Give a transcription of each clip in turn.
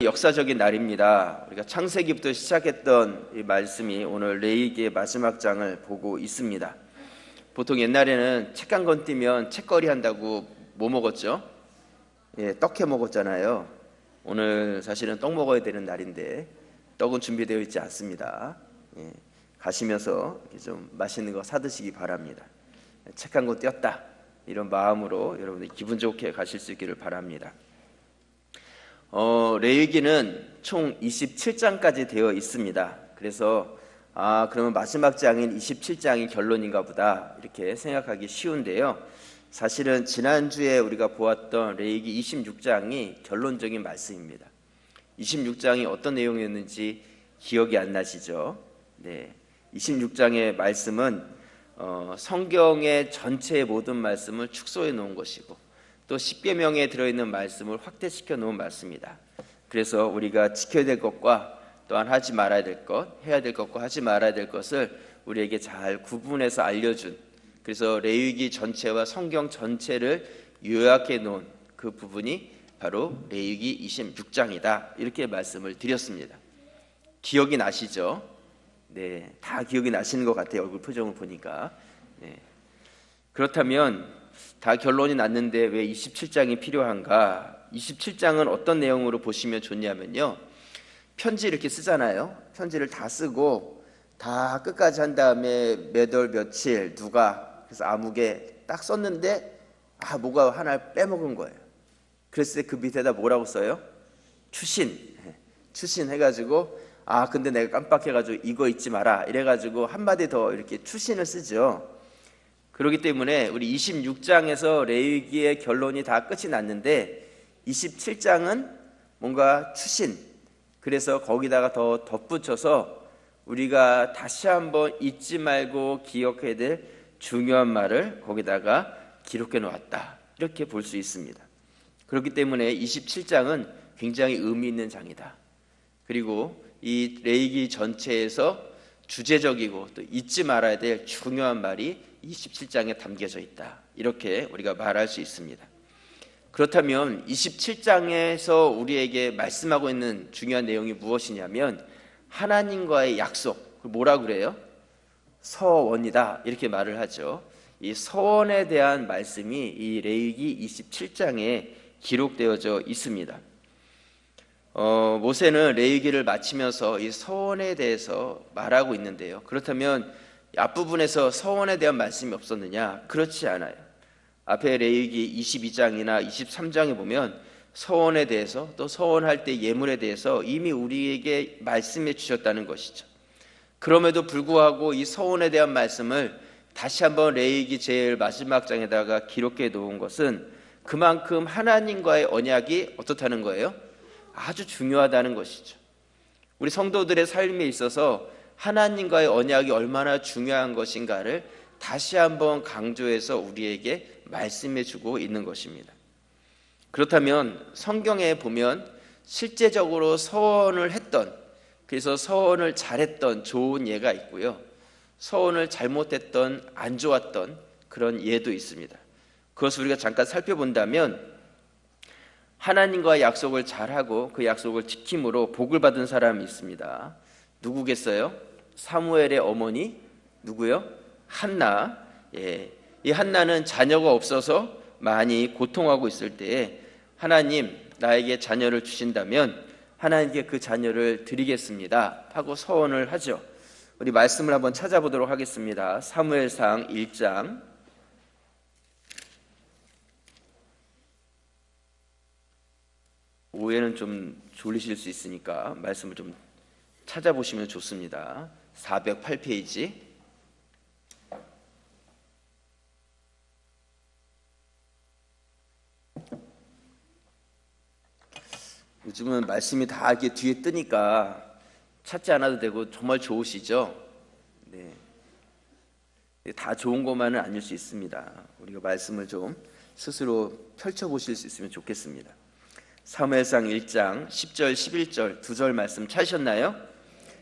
역사적인 날입니다. 우리가 창세기부터 시작했던 이 말씀이 오늘 레위기의 마지막 장을 보고 있습니다. 보통 옛날에는 책 한 권 띄면 책거리 한다고 뭐 먹었죠? 떡해 먹었잖아요. 오늘 사실은 떡 먹어야 되는 날인데 떡은 준비되어 있지 않습니다. 가시면서 이렇게 좀 맛있는 거 사드시기 바랍니다. 책 한 권 띄었다 이런 마음으로 여러분들 기분 좋게 가실 수 있기를 바랍니다. 레위기는 총 27장까지 되어 있습니다. 그래서 그러면 마지막 장인 27장이 결론인가 보다 이렇게 생각하기 쉬운데요. 사실은 지난주에 우리가 보았던 레위기 26장이 결론적인 말씀입니다. 26장이 어떤 내용이었는지 기억이 안 나시죠? 네, 26장의 말씀은 성경의 전체의 모든 말씀을 축소해 놓은 것이고 또 십계명에 들어있는 말씀을 확대시켜 놓은 말씀이다. 그래서 우리가 지켜야 될 것과 또한 하지 말아야 될 것, 해야 될 것과 하지 말아야 될 것을 우리에게 잘 구분해서 알려준, 그래서 레위기 전체와 성경 전체를 요약해 놓은 그 부분이 바로 레위기 26장이다 이렇게 말씀을 드렸습니다. 기억이 나시죠? 네, 다 기억이 나시는 것 같아요. 얼굴 표정을 보니까. 네. 그렇다면 다 결론이 났는데 왜 27장이 필요한가? 27장은 어떤 내용으로 보시면 좋냐면요, 편지 이렇게 쓰잖아요. 편지를 다 쓰고 다 끝까지 한 다음에 몇 월 며칠 누가 그래서 아무개 딱 썼는데 뭐가 하나를 빼먹은 거예요. 그랬을 때 그 밑에다 뭐라고 써요? 추신 해가지고 근데 내가 깜빡해가지고 이거 잊지 마라 이래가지고 한마디 더 이렇게 추신을 쓰죠. 그렇기 때문에 우리 26장에서 레위기의 결론이 다 끝이 났는데 27장은 뭔가 추신, 그래서 거기다가 더 덧붙여서 우리가 다시 한번 잊지 말고 기억해야 될 중요한 말을 거기다가 기록해 놓았다 이렇게 볼 수 있습니다. 그렇기 때문에 27장은 굉장히 의미 있는 장이다. 그리고 이 레위기 전체에서 주제적이고 또 잊지 말아야 될 중요한 말이 27장에 담겨져 있다 이렇게 우리가 말할 수 있습니다. 그렇다면 27장에서 우리에게 말씀하고 있는 중요한 내용이 무엇이냐면 하나님과의 약속, 뭐라 그래요? 서원이다 이렇게 말을 하죠. 이 서원에 대한 말씀이 이 레위기 27장에 기록되어져 있습니다. 모세는 레위기를 마치면서 이 서원에 대해서 말하고 있는데요. 그렇다면 앞부분에서 서원에 대한 말씀이 없었느냐? 그렇지 않아요. 앞에 레위기 22장이나 23장에 보면 서원에 대해서 또 서원할 때 예물에 대해서 이미 우리에게 말씀해 주셨다는 것이죠. 그럼에도 불구하고 이 서원에 대한 말씀을 다시 한번 레위기 제일 마지막 장에다가 기록해 놓은 것은 그만큼 하나님과의 언약이 어떻다는 거예요? 아주 중요하다는 것이죠. 우리 성도들의 삶에 있어서 하나님과의 언약이 얼마나 중요한 것인가를 다시 한번 강조해서 우리에게 말씀해 주고 있는 것입니다. 그렇다면 성경에 보면 실제적으로 서원을 했던, 그래서 서원을 잘했던 좋은 예가 있고요, 서원을 잘못했던 안 좋았던 그런 예도 있습니다. 그것을 우리가 잠깐 살펴본다면 하나님과의 약속을 잘하고 그 약속을 지킴으로 복을 받은 사람이 있습니다. 누구겠어요? 사무엘의 어머니 누구요? 한나. 이 한나는 자녀가 없어서 많이 고통하고 있을 때에 하나님 나에게 자녀를 주신다면 하나님께 그 자녀를 드리겠습니다 하고 서원을 하죠. 우리 말씀을 한번 찾아보도록 하겠습니다. 사무엘상 1장 오후에는 좀 졸리실 수 있으니까 말씀을 좀 찾아보시면 좋습니다. 408페이지. 요즘은 말씀이 다 이렇게 뒤에 뜨니까 찾지 않아도 되고 정말 좋으시죠? 네. 다 좋은 것만은 아닐 수 있습니다. 우리가 말씀을 좀 스스로 펼쳐보실 수 있으면 좋겠습니다. 사무엘상 1장 10절 11절 두 절 말씀 찾으셨나요?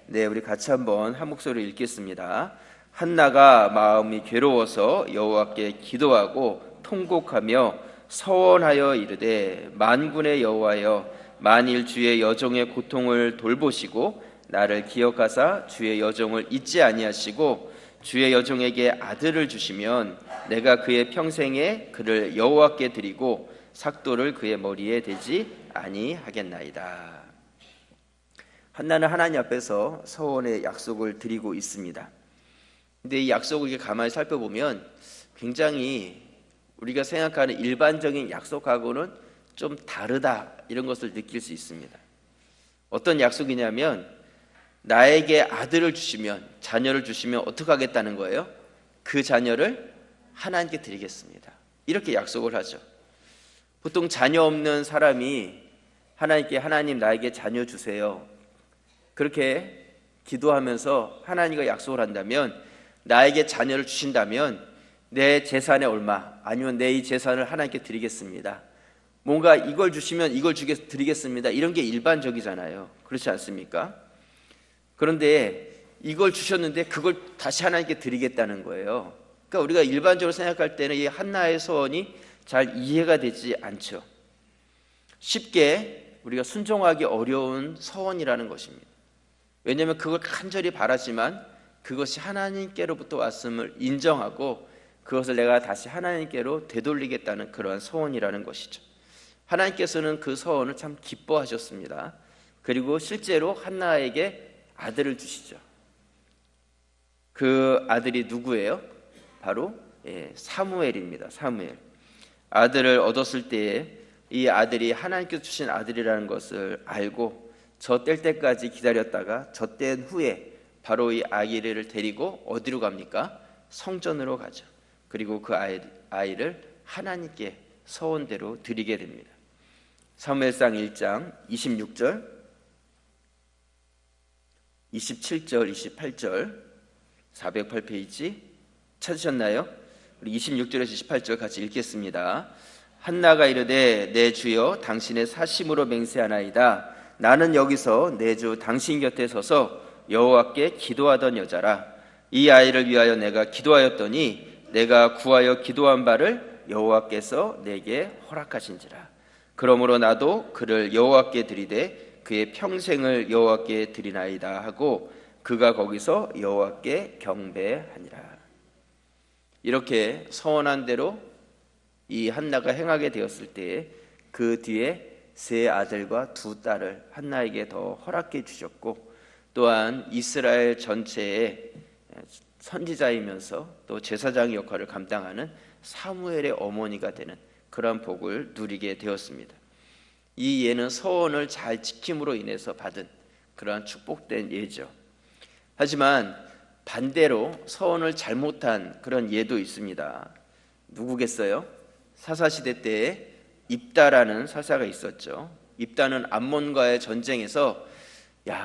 네, 우리 같이 한번 한 목소리로 읽겠습니다. 한나가 마음이 괴로워서 여호와께 기도하고 통곡하며 서원하여 이르되 만군의 여호와여 만일 주의 여종의 고통을 돌보시고 나를 기억하사 주의 여종을 잊지 아니하시고 주의 여종에게 아들을 주시면 내가 그의 평생에 그를 여호와께 드리고 삭도를 그의 머리에 대지 아니하겠나이다. 한나는 하나님 앞에서 서원의 약속을 드리고 있습니다. 근데 이 약속을 이렇게 가만히 살펴보면 굉장히 우리가 생각하는 일반적인 약속하고는 좀 다르다, 이런 것을 느낄 수 있습니다. 어떤 약속이냐면 나에게 아들을 주시면, 자녀를 주시면 어떻게 하겠다는 거예요? 그 자녀를 하나님께 드리겠습니다, 이렇게 약속을 하죠. 보통 자녀 없는 사람이 하나님께 하나님 나에게 자녀 주세요, 그렇게 기도하면서 하나님과 약속을 한다면, 나에게 자녀를 주신다면 내 재산의 얼마, 아니면 내 이 재산을 하나님께 드리겠습니다, 뭔가 이걸 주시면 이걸 드리겠습니다, 이런 게 일반적이잖아요. 그렇지 않습니까? 그런데 이걸 주셨는데 그걸 다시 하나님께 드리겠다는 거예요. 그러니까 우리가 일반적으로 생각할 때는 이 한나의 소원이 잘 이해가 되지 않죠. 쉽게 우리가 순종하기 어려운 소원이라는 것입니다. 왜냐하면 그걸 간절히 바라지만 그것이 하나님께로부터 왔음을 인정하고 그것을 내가 다시 하나님께로 되돌리겠다는 그러한 소원이라는 것이죠. 하나님께서는 그 소원을 참 기뻐하셨습니다. 그리고 실제로 한나에게 아들을 주시죠. 그 아들이 누구예요? 바로 사무엘입니다. 사무엘. 아들을 얻었을 때에 이 아들이 하나님께서 주신 아들이라는 것을 알고 저 뗄 때까지 기다렸다가 저 뗀 후에 바로 이 아이를 데리고 어디로 갑니까? 성전으로 가죠. 그리고 그 아이를 하나님께 서원대로 드리게 됩니다. 사무엘상 1장 26절, 27절, 28절, 408페이지 찾으셨나요? 우리 26절에서 28절 같이 읽겠습니다. 한나가 이르되 내 주여 당신의 사심으로 맹세하나이다. 나는 여기서 내 주 당신 곁에 서서 여호와께 기도하던 여자라. 이 아이를 위하여 내가 기도하였더니 내가 구하여 기도한 바를 여호와께서 내게 허락하신지라. 그러므로 나도 그를 여호와께 드리되 그의 평생을 여호와께 드리나이다 하고 그가 거기서 여호와께 경배하니라. 이렇게 서원한 대로 이 한나가 행하게 되었을 때에 그 뒤에 세 아들과 두 딸을 한나에게 더 허락해 주셨고, 또한 이스라엘 전체의 선지자이면서 또 제사장 역할을 감당하는 사무엘의 어머니가 되는 그러한 복을 누리게 되었습니다. 이 예는 서원을 잘 지킴으로 인해서 받은 그러한 축복된 예죠. 하지만 반대로 서원을 잘못한 그런 예도 있습니다. 누구겠어요? 사사시대 때에 입다라는 사사가 있었죠. 입다는 암몬과의 전쟁에서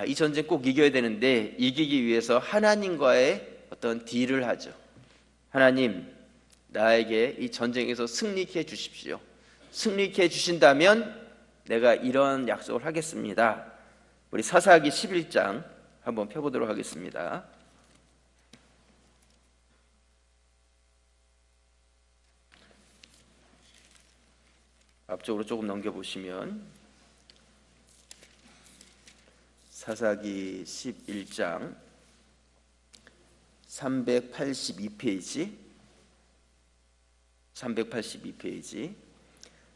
이 전쟁 꼭 이겨야 되는데 이기기 위해서 하나님과의 어떤 딜을 하죠. 하나님, 나에게 이 전쟁에서 승리케 해 주십시오. 승리케 해 주신다면 내가 이런 약속을 하겠습니다. 우리 사사기 11장 한번 펴보도록 하겠습니다. 앞쪽으로 조금 넘겨보시면 사사기 11장 382페이지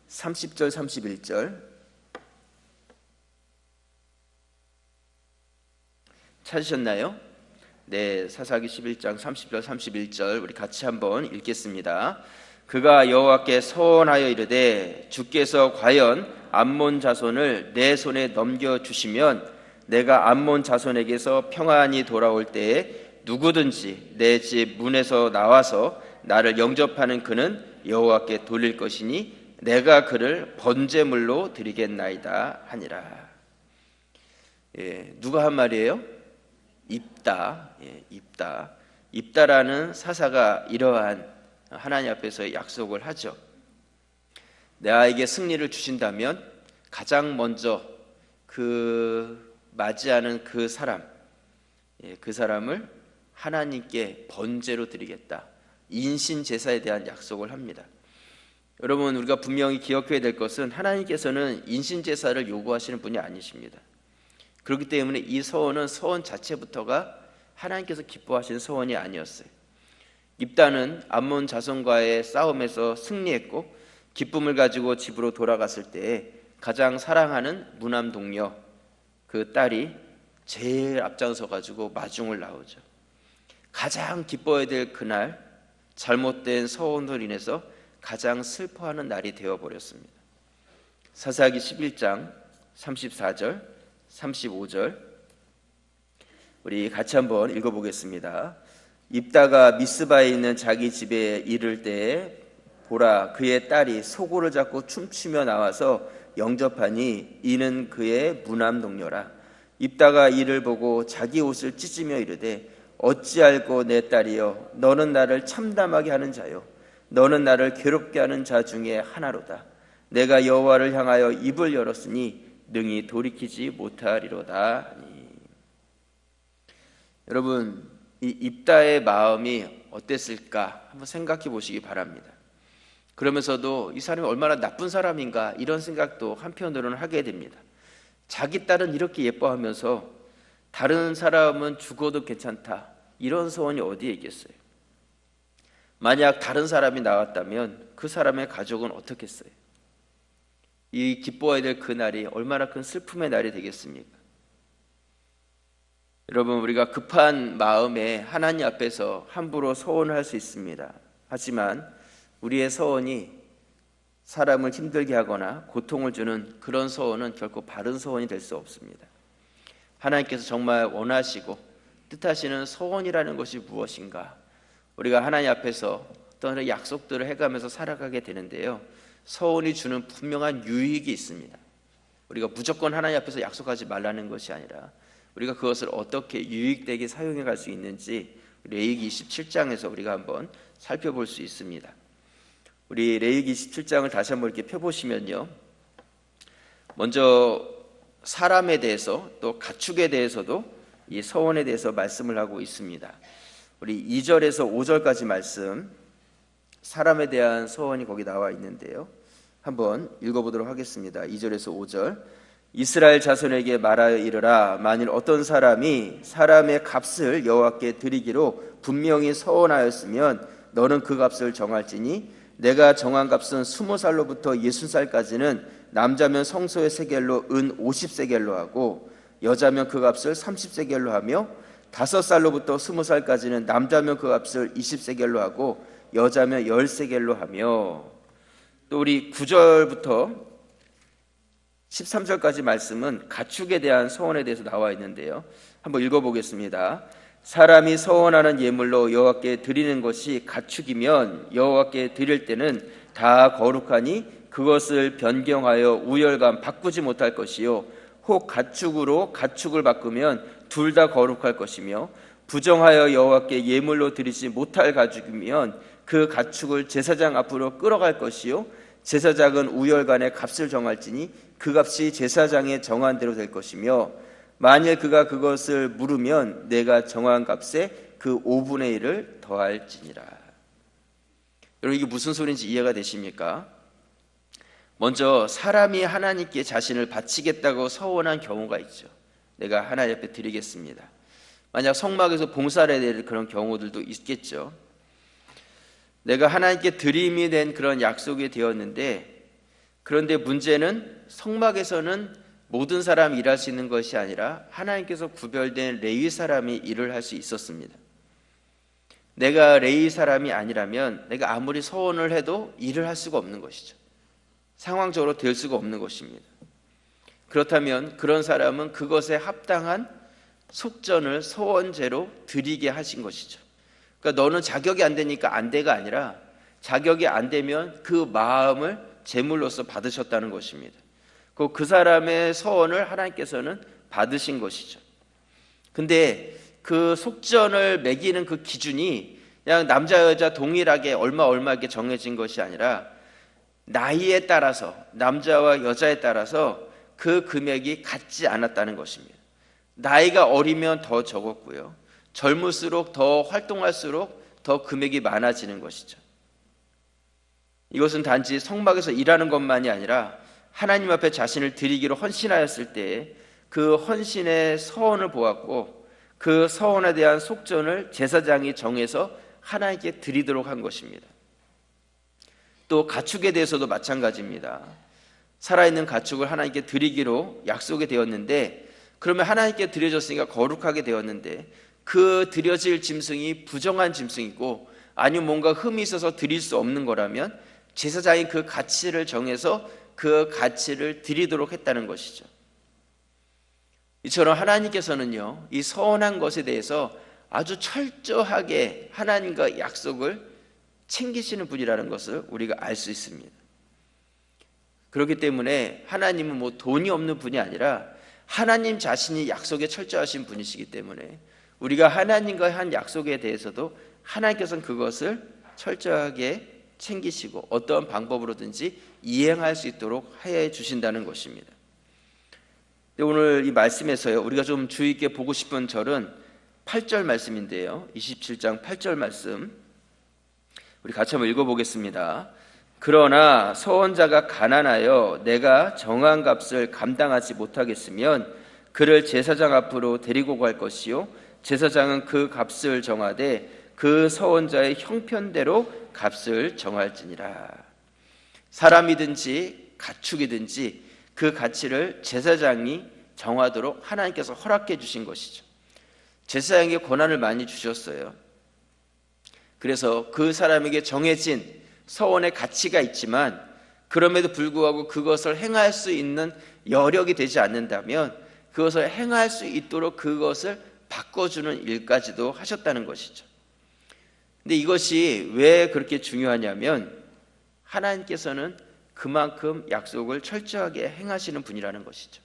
30절 31절 찾으셨나요? 네, 사사기 11장 30절 31절 우리 같이 한번 읽겠습니다. 그가 여호와께 서원하여 이르되 주께서 과연 암몬 자손을 내 손에 넘겨주시면 내가 암몬 자손에게서 평안히 돌아올 때에 누구든지 내 집 문에서 나와서 나를 영접하는 그는 여호와께 돌릴 것이니 내가 그를 번제물로 드리겠나이다 하니라. 누가 한 말이에요? 입다. 입다라는 사사가 이러한 하나님 앞에서 약속을 하죠. 나에게 승리를 주신다면 가장 먼저 맞이하는 그 사람을 하나님께 번제로 드리겠다. 인신 제사에 대한 약속을 합니다. 여러분, 우리가 분명히 기억해야 될 것은 하나님께서는 인신제사를 요구하시는 분이 아니십니다. 그렇기 때문에 이 서원은 서원 자체부터가 하나님께서 기뻐하시는 서원이 아니었어요. 입다는 암몬 자손과의 싸움에서 승리했고 기쁨을 가지고 집으로 돌아갔을 때 가장 사랑하는 무남 동료 그 딸이 제일 앞장서 가지고 마중을 나오죠. 가장 기뻐해야 될 그날 잘못된 서원으로 인해서 가장 슬퍼하는 날이 되어버렸습니다. 사사기 11장 34절 35절 우리 같이 한번 읽어보겠습니다. 입다가 미스바에 있는 자기 집에 이를 때에 보라, 그의 딸이 소고를 잡고 춤추며 나와서 영접하니 이는 그의 무남 동료라. 입다가 이를 보고 자기 옷을 찢으며 이르되 어찌알고 내 딸이여, 너는 나를 참담하게 하는 자요 너는 나를 괴롭게 하는 자 중에 하나로다. 내가 여호와를 향하여 입을 열었으니 능히 돌이키지 못하리로다. 여러분, 이 입다의 마음이 어땠을까 한번 생각해 보시기 바랍니다. 그러면서도 이 사람이 얼마나 나쁜 사람인가 이런 생각도 한편으로는 하게 됩니다. 자기 딸은 이렇게 예뻐하면서 다른 사람은 죽어도 괜찮다, 이런 소원이 어디에 있겠어요? 만약 다른 사람이 나왔다면 그 사람의 가족은 어떻겠어요? 이 기뻐해야 될 그날이 얼마나 큰 슬픔의 날이 되겠습니까? 여러분, 우리가 급한 마음에 하나님 앞에서 함부로 서원을 할 수 있습니다. 하지만 우리의 서원이 사람을 힘들게 하거나 고통을 주는 그런 서원은 결코 바른 서원이 될 수 없습니다. 하나님께서 정말 원하시고 뜻하시는 서원이라는 것이 무엇인가? 우리가 하나님 앞에서 어떤 약속들을 해가면서 살아가게 되는데요, 서원이 주는 분명한 유익이 있습니다. 우리가 무조건 하나님 앞에서 약속하지 말라는 것이 아니라 우리가 그것을 어떻게 유익되게 사용해 갈 수 있는지 레위기 27장에서 우리가 한번 살펴볼 수 있습니다. 우리 레위기 27장을 다시 한번 이렇게 펴보시면요, 먼저 사람에 대해서 또 가축에 대해서도 이 서원에 대해서 말씀을 하고 있습니다. 우리 2절에서 5절까지 말씀, 사람에 대한 서원이 거기 나와 있는데요, 한번 읽어보도록 하겠습니다. 2절에서 5절. 이스라엘 자손에게 말하여 이르라. 만일 어떤 사람이 사람의 값을 여호와께 드리기로 분명히 서원하였으면 너는 그 값을 정할지니 내가 정한 값은 20살로부터 60살까지는 남자면 성소의 세겔로 은 50세겔로 하고 여자면 그 값을 30세겔로 하며 5살로부터 20살까지는 남자면 그 값을 20세겔로 하고 여자면 10세겔로 하며, 또 우리 9절부터 13절까지 말씀은 가축에 대한 서원에 대해서 나와 있는데요, 한번 읽어보겠습니다. 사람이 서원하는 예물로 여호와께 드리는 것이 가축이면 여호와께 드릴 때는 다 거룩하니 그것을 변경하여 우열감 바꾸지 못할 것이요 혹 가축으로 가축을 바꾸면 둘 다 거룩할 것이며 부정하여 여호와께 예물로 드리지 못할 가축이면 그 가축을 제사장 앞으로 끌어갈 것이요 제사장은 우열간의 값을 정할지니 그 값이 제사장의 정한 대로 될 것이며 만일 그가 그것을 물으면 내가 정한 값에 그 5분의 1을 더할지니라. 여러분, 이게 무슨 소리인지 이해가 되십니까? 먼저 사람이 하나님께 자신을 바치겠다고 서원한 경우가 있죠. 내가 하나님 앞에 드리겠습니다. 만약 성막에서 봉사를 해야 될 그런 경우들도 있겠죠. 내가 하나님께 드림이 된 그런 약속이 되었는데, 그런데 문제는 성막에서는 모든 사람이 일할 수 있는 것이 아니라 하나님께서 구별된 레위 사람이 일을 할 수 있었습니다. 내가 레위 사람이 아니라면 내가 아무리 서원을 해도 일을 할 수가 없는 것이죠. 상황적으로 될 수가 없는 것입니다. 그렇다면 그런 사람은 그것에 합당한 속전을 서원제로 드리게 하신 것이죠. 그러니까 너는 자격이 안 되니까 안 돼가 아니라 자격이 안 되면 그 마음을 제물로서 받으셨다는 것입니다. 그 사람의 서원을 하나님께서는 받으신 것이죠. 근데 그 속전을 매기는 그 기준이 그냥 남자 여자 동일하게 얼마 이렇게 정해진 것이 아니라 나이에 따라서, 남자와 여자에 따라서 그 금액이 같지 않았다는 것입니다. 나이가 어리면 더 적었고요, 젊을수록 더 활동할수록 더 금액이 많아지는 것이죠. 이것은 단지 성막에서 일하는 것만이 아니라 하나님 앞에 자신을 드리기로 헌신하였을 때에 그 헌신의 서원을 보았고 그 서원에 대한 속전을 제사장이 정해서 하나님께 드리도록 한 것입니다. 또 가축에 대해서도 마찬가지입니다. 살아있는 가축을 하나님께 드리기로 약속이 되었는데, 그러면 하나님께 드려졌으니까 거룩하게 되었는데 그 드려질 짐승이 부정한 짐승이고 아니면 뭔가 흠이 있어서 드릴 수 없는 거라면 제사장이 그 가치를 정해서 그 가치를 드리도록 했다는 것이죠. 이처럼 하나님께서는요, 이 서원한 것에 대해서 아주 철저하게 하나님과 약속을 챙기시는 분이라는 것을 우리가 알 수 있습니다. 그렇기 때문에 하나님은 뭐 돈이 없는 분이 아니라 하나님 자신이 약속에 철저하신 분이시기 때문에 우리가 하나님과 한 약속에 대해서도 하나님께서는 그것을 철저하게 챙기시고 어떠한 방법으로든지 이행할 수 있도록 해 주신다는 것입니다. 오늘 이 말씀에서요, 우리가 좀 주의 있게 보고 싶은 절은 8절 말씀인데요, 27장 8절 말씀 우리 같이 한번 읽어보겠습니다. 그러나 서원자가 가난하여 내가 정한 값을 감당하지 못하겠으면 그를 제사장 앞으로 데리고 갈 것이요 제사장은 그 값을 정하되 그 서원자의 형편대로 값을 정할지니라. 사람이든지 가축이든지 그 가치를 제사장이 정하도록 하나님께서 허락해 주신 것이죠. 제사장에게 권한을 많이 주셨어요. 그래서 그 사람에게 정해진 서원의 가치가 있지만 그럼에도 불구하고 그것을 행할 수 있는 여력이 되지 않는다면 그것을 행할 수 있도록 그것을 바꿔주는 일까지도 하셨다는 것이죠. 근데 이것이 왜 그렇게 중요하냐면 하나님께서는 그만큼 약속을 철저하게 행하시는 분이라는 것이죠.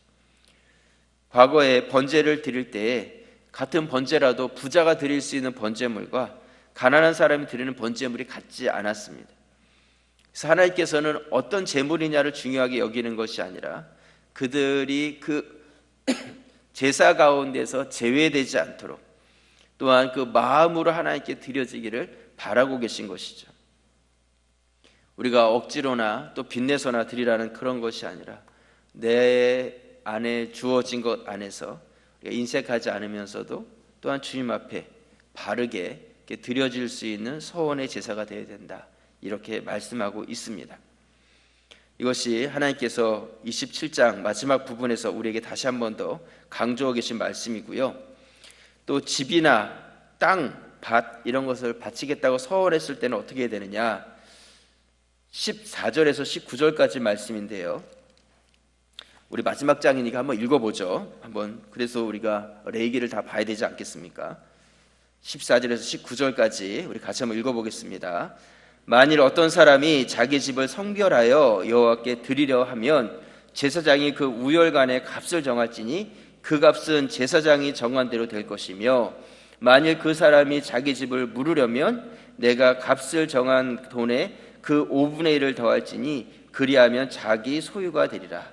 과거에 번제를 드릴 때에 같은 번제라도 부자가 드릴 수 있는 번제물과 가난한 사람이 드리는 번제물이 같지 않았습니다. 그래서 하나님께서는 어떤 제물이냐를 중요하게 여기는 것이 아니라 그들이 그 제사 가운데서 제외되지 않도록 또한 그 마음으로 하나님께 드려지기를 바라고 계신 것이죠. 우리가 억지로나 또 빚내서나 드리라는 그런 것이 아니라 내 안에 주어진 것 안에서 인색하지 않으면서도 또한 주님 앞에 바르게 드려질 수 있는 서원의 제사가 되어야 된다, 이렇게 말씀하고 있습니다. 이것이 하나님께서 27장 마지막 부분에서 우리에게 다시 한 번 더 강조하고 계신 말씀이고요. 또 집이나 땅, 밭 이런 것을 바치겠다고 서원했을 때는 어떻게 해야 되느냐, 14절에서 19절까지 말씀인데요, 우리 마지막 장이니까 한번 읽어보죠. 한번 그래서 우리가 레위기를 다 봐야 되지 않겠습니까? 14절에서 19절까지 우리 같이 한번 읽어보겠습니다. 만일 어떤 사람이 자기 집을 성별하여 여호와께 드리려 하면 제사장이 그 우열간의 값을 정할지니 그 값은 제사장이 정한 대로 될 것이며, 만일 그 사람이 자기 집을 물으려면 내가 값을 정한 돈에 그 5분의 1을 더할지니 그리하면 자기 소유가 되리라.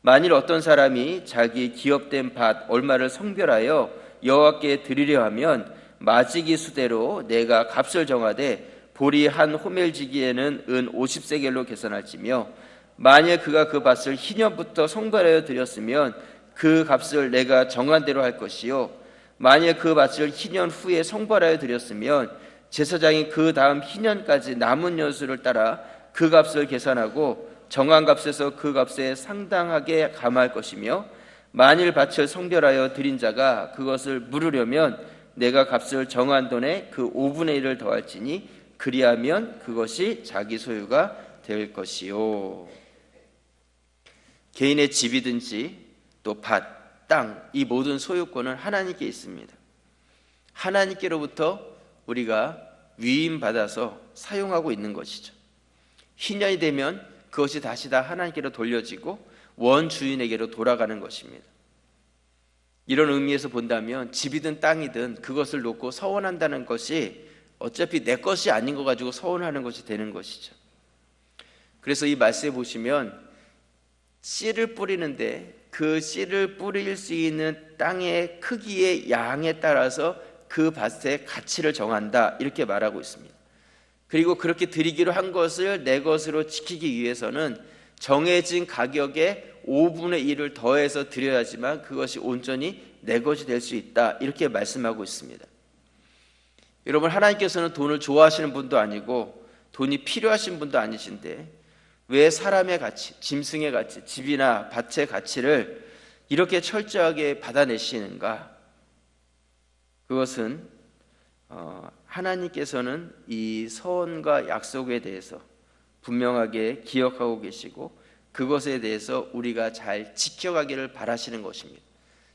만일 어떤 사람이 자기 기업된 밭 얼마를 성별하여 여호와께 드리려 하면 마지기 수대로 내가 값을 정하되 보리 한 호멜지기에는 은 50세겔로 계산할지며, 만일 그가 그 밭을 희년부터 성별하여 드렸으면 그 값을 내가 정한 대로 할 것이요, 만일 그 밭을 희년 후에 성별하여 드렸으면 제사장이 그 다음 희년까지 남은 연수를 따라 그 값을 계산하고 정한 값에서 그 값에 상당하게 감할 것이며, 만일 밭을 성별하여 드린 자가 그것을 물으려면 내가 값을 정한 돈에 그 5분의 1을 더할지니 그리하면 그것이 자기 소유가 될 것이요. 개인의 집이든지 또 밭, 땅, 이 모든 소유권은 하나님께 있습니다. 하나님께로부터 우리가 위임받아서 사용하고 있는 것이죠. 희년이 되면 그것이 다시 다 하나님께로 돌려지고 원주인에게로 돌아가는 것입니다. 이런 의미에서 본다면 집이든 땅이든 그것을 놓고 서원한다는 것이 어차피 내 것이 아닌 거 가지고 서원하는 것이 되는 것이죠. 그래서 이 말씀에 보시면 씨를 뿌리는데 그 씨를 뿌릴 수 있는 땅의 크기의 양에 따라서 그 밭의 가치를 정한다, 이렇게 말하고 있습니다. 그리고 그렇게 드리기로 한 것을 내 것으로 지키기 위해서는 정해진 가격에 5분의 1을 더해서 드려야지만 그것이 온전히 내 것이 될 수 있다, 이렇게 말씀하고 있습니다. 여러분, 하나님께서는 돈을 좋아하시는 분도 아니고 돈이 필요하신 분도 아니신데 왜 사람의 가치, 짐승의 가치, 집이나 밭의 가치를 이렇게 철저하게 받아내시는가? 그것은 하나님께서는 이 서원과 약속에 대해서 분명하게 기억하고 계시고 그것에 대해서 우리가 잘 지켜가기를 바라시는 것입니다.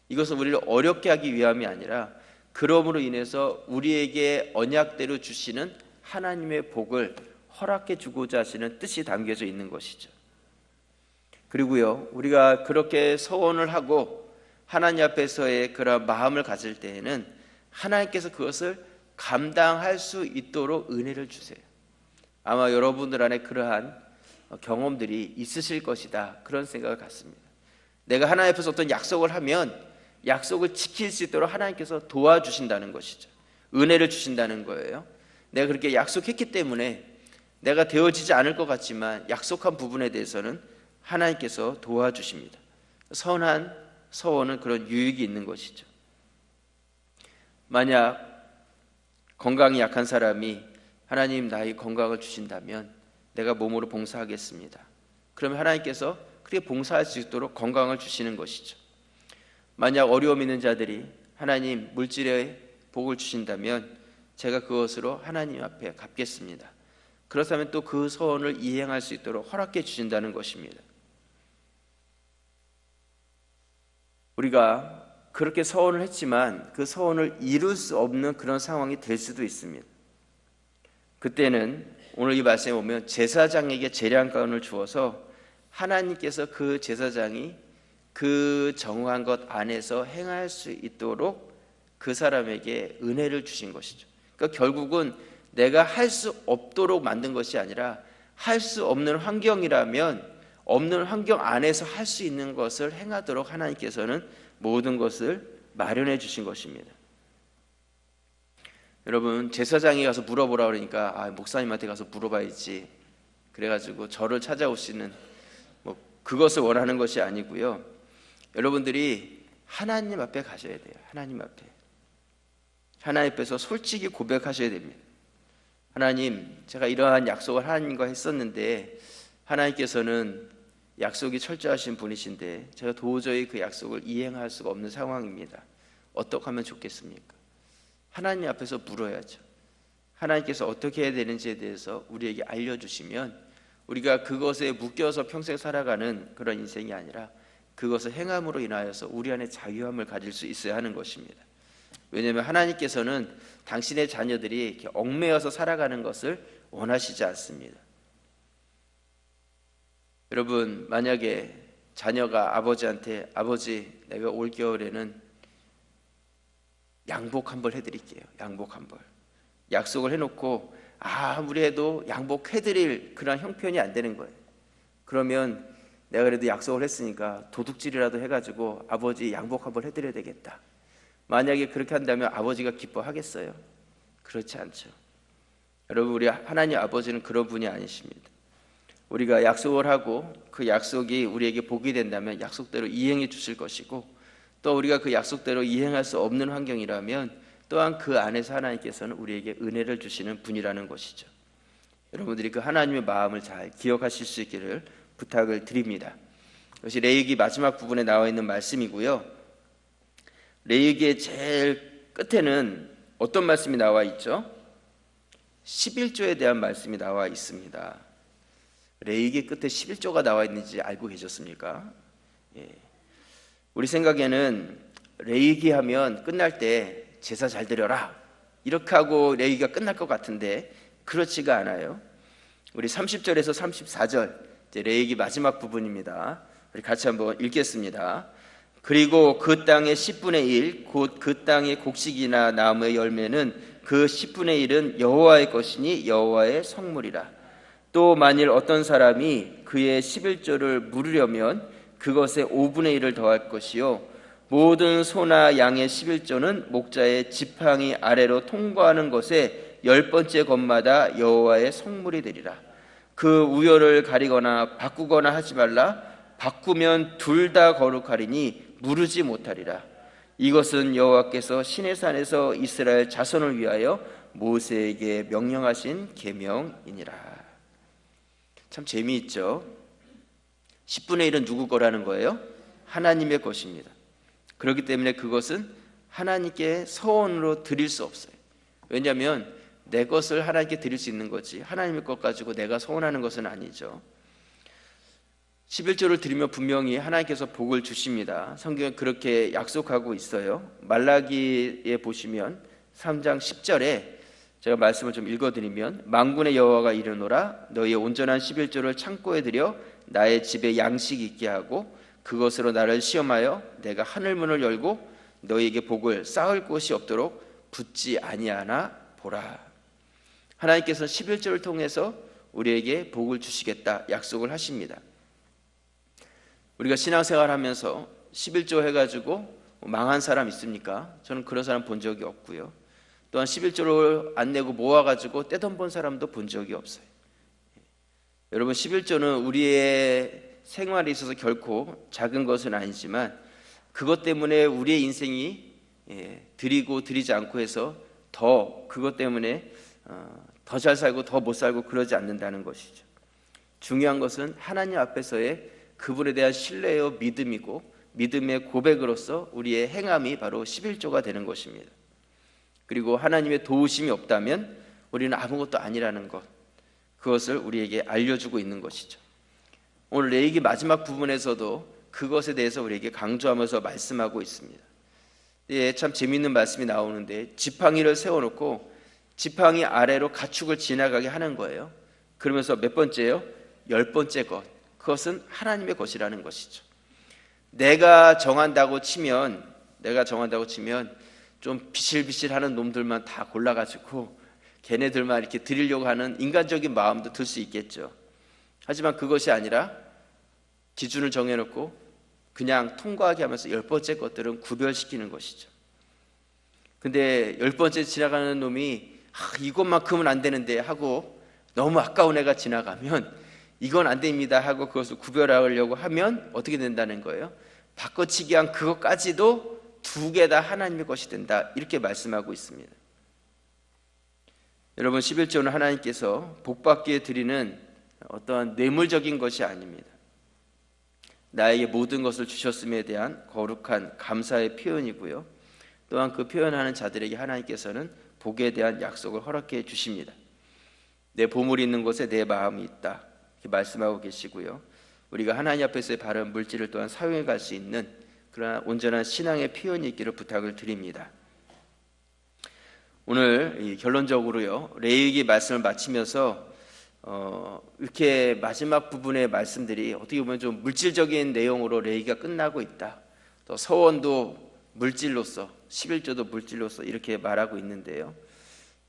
이것은 우리를 어렵게 하기 위함이 아니라 그러므로 인해서 우리에게 언약대로 주시는 하나님의 복을 허락해 주고자 하시는 뜻이 담겨져 있는 것이죠. 그리고요, 우리가 그렇게 서원을 하고 하나님 앞에서의 그런 마음을 가질 때에는 하나님께서 그것을 감당할 수 있도록 은혜를 주세요. 아마 여러분들 안에 그러한 경험들이 있으실 것이다, 그런 생각을 갖습니다. 내가 하나님 앞에서 어떤 약속을 하면 약속을 지킬 수 있도록 하나님께서 도와주신다는 것이죠. 은혜를 주신다는 거예요. 내가 그렇게 약속했기 때문에 내가 되어지지 않을 것 같지만 약속한 부분에 대해서는 하나님께서 도와주십니다. 선한 서원은 그런 유익이 있는 것이죠. 만약 건강이 약한 사람이 하나님 나의 건강을 주신다면 내가 몸으로 봉사하겠습니다. 그러면 하나님께서 그렇게 봉사할 수 있도록 건강을 주시는 것이죠. 만약 어려움 있는 자들이 하나님 물질의 복을 주신다면 제가 그것으로 하나님 앞에 갚겠습니다. 그렇다면 또 그 서원을 이행할 수 있도록 허락해 주신다는 것입니다. 우리가 그렇게 서원을 했지만 그 서원을 이룰 수 없는 그런 상황이 될 수도 있습니다. 그때는 오늘 이 말씀에 보면 제사장에게 재량권을 주어서 하나님께서 그 제사장이 그 정한 것 안에서 행할 수 있도록 그 사람에게 은혜를 주신 것이죠. 그러니까 결국은 내가 할 수 없도록 만든 것이 아니라 할 수 없는 환경이라면 없는 환경 안에서 할 수 있는 것을 행하도록 하나님께서는 모든 것을 마련해 주신 것입니다. 여러분, 제사장이 가서 물어보라 그러니까 목사님한테 가서 물어봐야지, 그래가지고 저를 찾아오시는 그것을 원하는 것이 아니고요. 여러분들이 하나님 앞에 가셔야 돼요. 하나님 앞에서 솔직히 고백하셔야 됩니다. 하나님, 제가 이러한 약속을 하나님과 했었는데 하나님께서는 약속이 철저하신 분이신데 제가 도저히 그 약속을 이행할 수가 없는 상황입니다. 어떻게 하면 좋겠습니까? 하나님 앞에서 물어야죠. 하나님께서 어떻게 해야 되는지에 대해서 우리에게 알려주시면 우리가 그것에 묶여서 평생 살아가는 그런 인생이 아니라 그것을 행함으로 인하여서 우리 안에 자유함을 가질 수 있어야 하는 것입니다. 왜냐하면 하나님께서는 당신의 자녀들이 이렇게 얽매여서 살아가는 것을 원하시지 않습니다. 여러분, 만약에 자녀가 아버지한테 아버지, 내가 올 겨울에는 양복 한 벌 해드릴게요. 양복 한 벌. 약속을 해놓고 아무리 해도 양복해드릴 그런 형편이 안 되는 거예요. 그러면 내가 그래도 약속을 했으니까 도둑질이라도 해가지고 아버지 양복 한 벌 해드려야 되겠다. 만약에 그렇게 한다면 아버지가 기뻐하겠어요? 그렇지 않죠. 여러분, 우리 하나님 아버지는 그런 분이 아니십니다. 우리가 약속을 하고 그 약속이 우리에게 복이 된다면 약속대로 이행해 주실 것이고, 또 우리가 그 약속대로 이행할 수 없는 환경이라면 또한 그 안에서 하나님께서는 우리에게 은혜를 주시는 분이라는 것이죠. 여러분들이 그 하나님의 마음을 잘 기억하실 수 있기를 부탁을 드립니다. 이것이 레위기 마지막 부분에 나와 있는 말씀이고요. 레위기의 제일 끝에는 어떤 말씀이 나와 있죠? 11조에 대한 말씀이 나와 있습니다. 레위기 끝에 11조가 나와 있는지 알고 계셨습니까? 예. 우리 생각에는 레위기 하면 끝날 때 제사 잘 드려라 이렇게 하고 레위기가 끝날 것 같은데 그렇지가 않아요. 우리 30절에서 34절, 이제 레위기 마지막 부분입니다. 우리 같이 한번 읽겠습니다. 그리고 그 땅의 10분의 1, 곧 그 땅의 곡식이나 나무의 열매는 그 10분의 1은 여호와의 것이니 여호와의 성물이라. 또 만일 어떤 사람이 그의 11조를 물으려면 그것에 5분의 1을 더할 것이요 모든 소나 양의 11조는 목자의 지팡이 아래로 통과하는 것에 10번째 것마다 여호와의 성물이 되리라. 그 우열을 가리거나 바꾸거나 하지 말라. 바꾸면 둘 다 거룩하리니 무르지 못하리라. 이것은 여호와께서 시내산에서 이스라엘 자손을 위하여 모세에게 명령하신 계명이니라. 참 재미있죠. 10분의 1은 누구 거라는 거예요? 하나님의 것입니다. 그렇기 때문에 그것은 하나님께 서원으로 드릴 수 없어요. 왜냐하면 내 것을 하나님께 드릴 수 있는 거지 하나님의 것 가지고 내가 서원하는 것은 아니죠. 11조를 드리면 분명히 하나님께서 복을 주십니다. 성경에 그렇게 약속하고 있어요. 말라기에 보시면 3장 10절에 제가 말씀을 좀 읽어드리면, 만군의 여호와가 이르노라. 너희의 온전한 11조를 창고에 들여 나의 집에 양식이 있게 하고 그것으로 나를 시험하여 내가 하늘 문을 열고 너희에게 복을 쌓을 곳이 없도록 붙지 아니하나 보라. 하나님께서 11조를 통해서 우리에게 복을 주시겠다 약속을 하십니다. 우리가 신앙생활하면서 11조 해가지고 망한 사람 있습니까? 저는 그런 사람 본 적이 없고요. 또한 11조를 안 내고 모아가지고 떼돈 본 사람도 본 적이 없어요. 여러분, 11조는 우리의 생활에 있어서 결코 작은 것은 아니지만 그것 때문에 우리의 인생이 드리고 드리지 않고 해서 더 그것 때문에 더 잘 살고 더 못 살고 그러지 않는다는 것이죠. 중요한 것은 하나님 앞에서의 그분에 대한 신뢰요 믿음이고, 믿음의 고백으로서 우리의 행함이 바로 11조가 되는 것입니다. 그리고 하나님의 도우심이 없다면 우리는 아무것도 아니라는 것, 그것을 우리에게 알려주고 있는 것이죠. 오늘 레위기 마지막 부분에서도 그것에 대해서 우리에게 강조하면서 말씀하고 있습니다. 참 재미있는 말씀이 나오는데, 지팡이를 세워놓고 지팡이 아래로 가축을 지나가게 하는 거예요. 그러면서 몇 번째요? 10번째 것, 그것은 하나님의 것이라는 것이죠. 내가 정한다고 치면 좀 비실비실하는 놈들만 다 골라가지고 걔네들만 이렇게 드리려고 하는 인간적인 마음도 들 수 있겠죠. 하지만 그것이 아니라 기준을 정해놓고 그냥 통과하게 하면서 10번째 것들은 구별시키는 것이죠. 근데 10번째 지나가는 놈이 이것만큼은 안 되는데 하고 너무 아까운 애가 지나가면 이건 안 됩니다 하고 그것을 구별하려고 하면 어떻게 된다는 거예요? 바꿔치기 한 그것까지도 두 개 다 하나님의 것이 된다, 이렇게 말씀하고 있습니다. 여러분, 11조는 하나님께서 복받기에 드리는 어떠한 뇌물적인 것이 아닙니다. 나에게 모든 것을 주셨음에 대한 거룩한 감사의 표현이고요. 또한 그 표현하는 자들에게 하나님께서는 복에 대한 약속을 허락해 주십니다. 내 보물이 있는 곳에 내 마음이 있다, 이렇게 말씀하고 계시고요. 우리가 하나님 앞에서의 바른 물질을 또한 사용해 갈 수 있는 그러한 온전한 신앙의 표현이 있기를 부탁을 드립니다. 오늘 결론적으로요, 레위기 말씀을 마치면서 이렇게 마지막 부분의 말씀들이 어떻게 보면 좀 물질적인 내용으로 레위기가 끝나고 있다. 또 서원도 물질로서, 11조도 물질로서 이렇게 말하고 있는데요.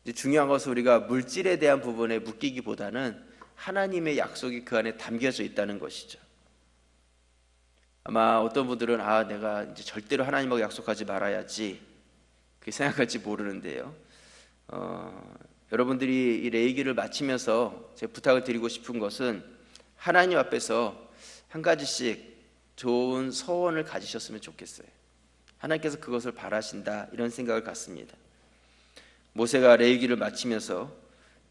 이제 중요한 것은 우리가 물질에 대한 부분에 묶이기보다는 하나님의 약속이 그 안에 담겨져 있다는 것이죠. 아마 어떤 분들은 내가 이제 절대로 하나님하고 약속하지 말아야지, 그렇게 생각할지 모르는데요. 여러분들이 이 레위기를 마치면서 제가 부탁을 드리고 싶은 것은 하나님 앞에서 한 가지씩 좋은 서원을 가지셨으면 좋겠어요. 하나님께서 그것을 바라신다, 이런 생각을 갖습니다. 모세가 레위기를 마치면서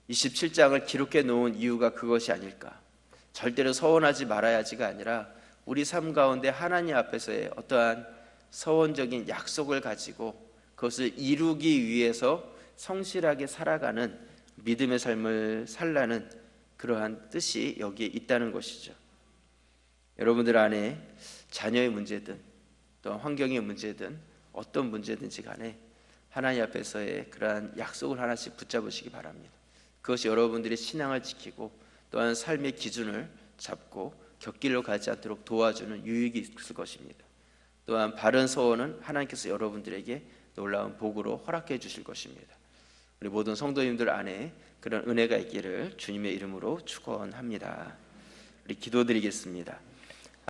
27장을 기록해 놓은 이유가 그것이 아닐까. 절대로 서원하지 말아야지가 아니라 우리 삶 가운데 하나님 앞에서의 어떠한 서원적인 약속을 가지고 그것을 이루기 위해서 성실하게 살아가는 믿음의 삶을 살라는 그러한 뜻이 여기에 있다는 것이죠. 여러분들 안에 자녀의 문제든 또 환경의 문제든 어떤 문제든지 간에 하나님 앞에서의 그러한 약속을 하나씩 붙잡으시기 바랍니다. 그것이 여러분들의 신앙을 지키고 또한 삶의 기준을 잡고 곁길로 가지 않도록 도와주는 유익이 있을 것입니다. 또한 바른 서원은 하나님께서 여러분들에게 놀라운 복으로 허락해 주실 것입니다. 우리 모든 성도님들 안에 그런 은혜가 있기를 주님의 이름으로 축원합니다. 우리 기도드리겠습니다.